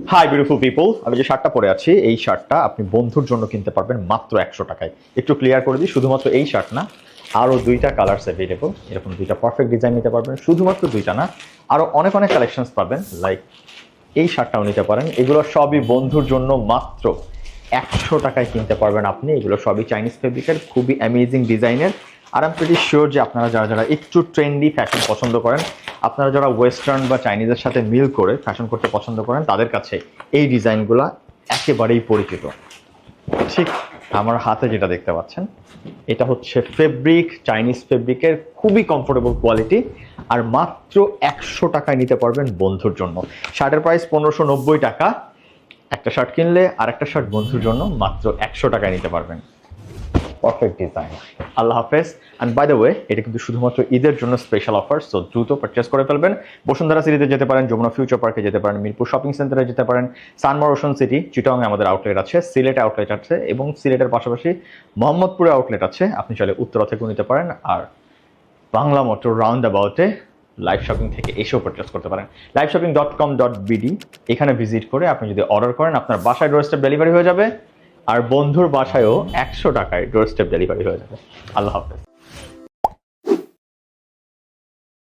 Hi beautiful people, আমি যে শার্টটা পরে আছি এই শার্টটা আপনি বন্ধুর জন্য কিনতে পারবেন মাত্র 100 টাকায়। একটু ক্লিয়ার করে দিই, শুধুমাত্র এই শার্ট না, আরও দুইটা কালার্স অ্যাভেলেবল। এরকম দুইটা পারফেক্ট ডিজাইন নিতে পারবেন, শুধুমাত্র দুইটা না, আরও অনেক অনেক কালেকশনস পাবেন। লাইক এই শার্টটাও নিতে পারেন। এগুলো সবই বন্ধুর জন্য মাত্র 100 টাকায় কিনতে পারবেন আপনি। এগুলো সবই চাইনিজ ফেব্রিকের, খুবই অ্যামেজিং ডিজাইনের। আর আমি প্রিটি শিওর যে আপনারা যারা যারা একটু ট্রেন্ডি ফ্যাশন পছন্দ করেন, আপনারা যারা ওয়েস্টার্ন বা চাইনিজের সাথে মিল করে ফ্যাশন করতে পছন্দ করেন, তাদের কাছে এই ডিজাইনগুলো একেবারেই পরিচিত। ঠিক আমার হাতে যেটা দেখতে পাচ্ছেন, এটা হচ্ছে ফেব্রিক, চাইনিজ ফেব্রিকের, খুবই কমফোর্টেবল কোয়ালিটি। আর মাত্র 100 টাকায় নিতে পারবেন বন্ধুর জন্য। শার্টের প্রাইস 1590 টাকা। একটা শার্ট কিনলে আর একটা শার্ট বন্ধুর জন্য মাত্র 100 টাকায় নিতে পারবেন। Perfect design. আল্লাহ হাফেজ। অ্যান্ড বাই দ্য ওয়ে, এটা কিন্তু শুধুমাত্র ঈদের জন্য স্পেশাল অফার, সো দ্রুত পারচেস করে ফেলবেন। বসুন্ধরা সিটিতে যেতে পারেন, যমুনা ফিউচার পার্কে যেতে পারেন, মিরপুর শপিং সেন্টারে যেতে পারেন, সানমার ওশন সিটি চিটাগংয়ে আমাদের আউটলেট আছে, সিলেটে আউটলেট আছে, এবং সিলেটের পাশাপাশি মোহাম্মদপুরে আউটলেট আছে। আপনি চাইলে উত্তরা থেকেও নিতে পারেন, আর বাংলা মোটর রাউন্ড অ্যাবাউটে লাইভ শপিং থেকে এসেও পারচেস করতে পারেন। liveshopping.com.bd এখানে ভিজিট করে আপনি যদি অর্ডার করেন, আপনার বাসায় ডোরস্টেপ ডেলিভারি হয়ে যাবে। আর বন্ধুর বাসায়ও 100 টাকায় ডোরস্টেপ ডেলিভারি হয়ে যাবে। আল্লাহ হাফেজ।